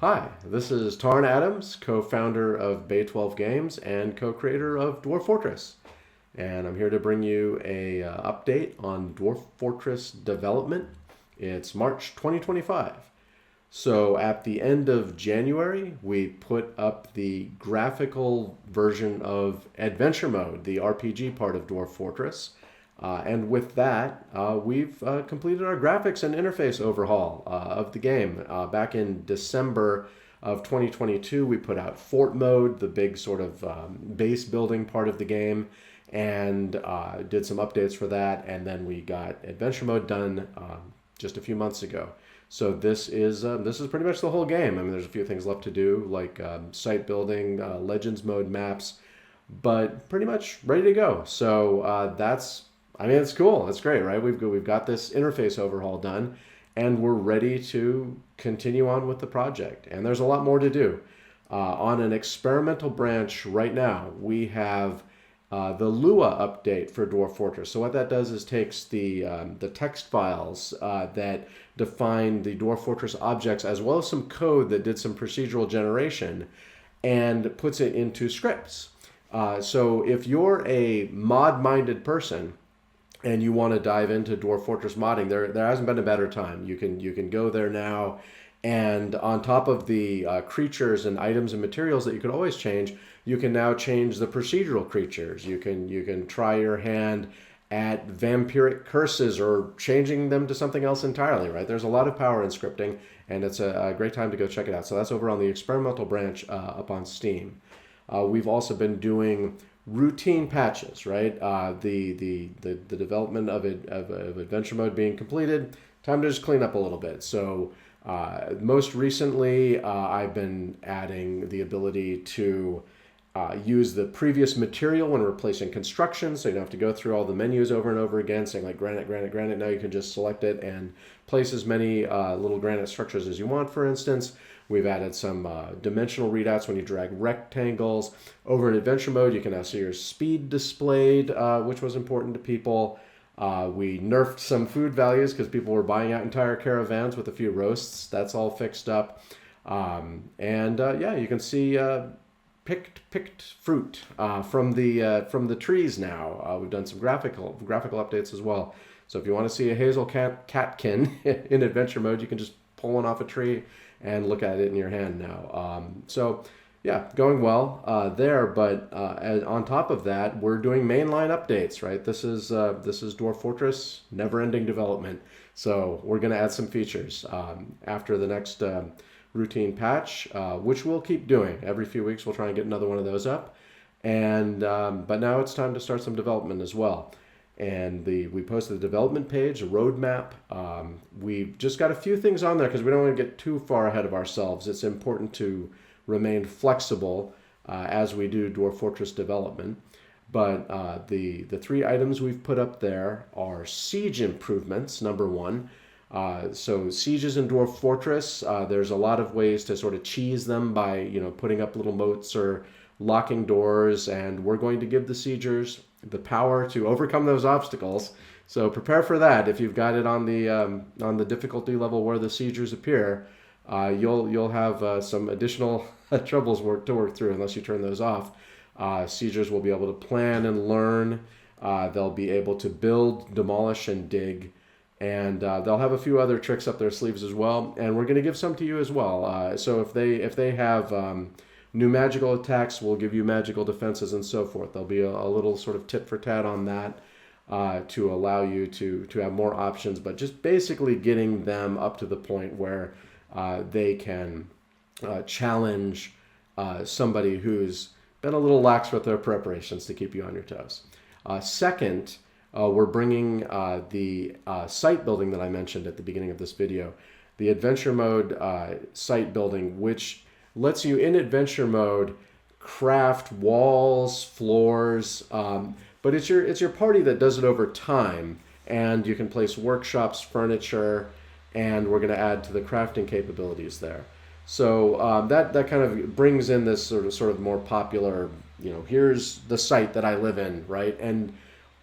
Hi, this is Tarn Adams, co-founder of Bay 12 Games and co-creator of Dwarf Fortress. And I'm here to bring you a update on Dwarf Fortress development. It's March 2025. So at the end of January, we put up the graphical version of Adventure Mode, the RPG part of Dwarf Fortress. And with that, we've completed our graphics and interface overhaul of the game. Back in December of 2022, we put out Fort Mode, the big sort of base building part of the game, and did some updates for that. And then we got Adventure Mode done just a few months ago. So this is pretty much the whole game. I mean, there's a few things left to do, like site building, Legends Mode maps, but pretty much ready to go. So it's cool. It's great, right? We've got this interface overhaul done, and we're ready to continue on with the project. And there's a lot more to do. On an experimental branch right now, we have the Lua update for Dwarf Fortress. So what that does is takes the text files that define the Dwarf Fortress objects, as well as some code that did some procedural generation, and puts it into scripts. So if you're a mod-minded person, and you want to dive into Dwarf Fortress modding, there hasn't been a better time. You can go there now, and on top of the creatures and items and materials that you could always change, you can now change the procedural creatures. You can try your hand at vampiric curses or changing them to something else entirely, right? There's a lot of power in scripting, and it's a great time to go check it out. So that's over on the experimental branch up on Steam. We've also been doing routine patches, right? The development of Adventure Mode being completed, time to just clean up a little bit. So most recently, I've been adding the ability to use the previous material when replacing construction, so you don't have to go through all the menus over and over again, saying like granite, granite, granite. Now you can just select it and place as many little granite structures as you want, for instance. We've added some dimensional readouts when you drag rectangles. Over in Adventure Mode, you can now see your speed displayed, which was important to people. We nerfed some food values because people were buying out entire caravans with a few roasts. That's all fixed up. You can see picked fruit from the trees now. We've done some graphical updates as well. So if you want to see a hazel catkin in Adventure Mode, you can just pull one off a tree and look at it in your hand now. Going well there. But on top of that, we're doing mainline updates, right? This is Dwarf Fortress, never-ending development. So we're going to add some features after the next routine patch, which we'll keep doing. Every few weeks, we'll try and get another one of those up. But now it's time to start some development as well. And we posted the development page, a roadmap. We've just got a few things on there because we don't want to get too far ahead of ourselves. It's important to remain flexible as we do Dwarf Fortress development. But the three items we've put up there are siege improvements, number one. So sieges in Dwarf Fortress, there's a lot of ways to sort of cheese them by putting up little moats or locking doors, and we're going to give the siegers the power to overcome those obstacles. So prepare for that. If you've got it on the difficulty level where the siegers appear, you'll have some additional troubles to work through unless you turn those off. Siegers will be able to plan and learn. They'll be able to build, demolish, and dig. And they'll have a few other tricks up their sleeves as well. And we're going to give some to you as well. So if they have new magical attacks, we'll give you magical defenses and so forth. There'll be a little sort of tit for tat on that to allow you to have more options, but just basically getting them up to the point where they can challenge somebody who's been a little lax with their preparations to keep you on your toes. Second, we're bringing the site building that I mentioned at the beginning of this video, the Adventure Mode site building, which lets you in Adventure Mode craft walls, floors, but it's your party that does it over time, and you can place workshops, furniture, and we're going to add to the crafting capabilities there. So that kind of brings in this sort of more popular, here's the site that I live in, right? And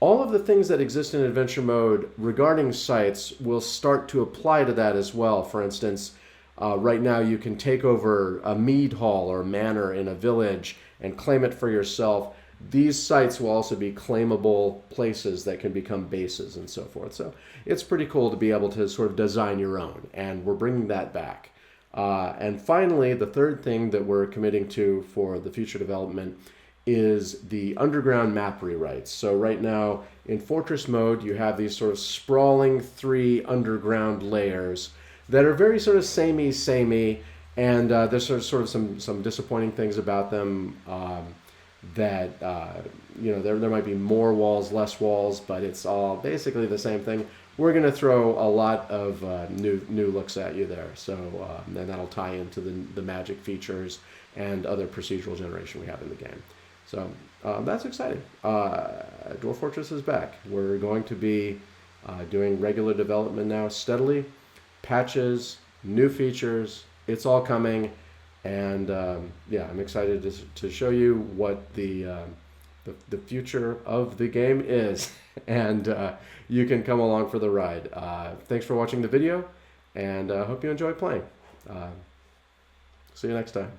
all of the things that exist in Adventure Mode regarding sites will start to apply to that as well. For instance, Right now, you can take over a mead hall or a manor in a village and claim it for yourself. These sites will also be claimable places that can become bases and so forth. So it's pretty cool to be able to sort of design your own, and we're bringing that back. And finally, the third thing that we're committing to for the future development is the underground map rewrites. So right now, in Fortress mode, you have these sort of sprawling 3 underground layers that are very sort of samey, and there's sort of some disappointing things about them. That there might be more walls, less walls, but it's all basically the same thing. We're going to throw a lot of new looks at you there, so then that'll tie into the magic features and other procedural generation we have in the game. So that's exciting. Dwarf Fortress is back. We're going to be doing regular development now steadily. Patches, new features, it's all coming. And I'm excited to show you what the future of the game is, and you can come along for the ride. Thanks for watching the video, and hope you enjoy playing. See you next time.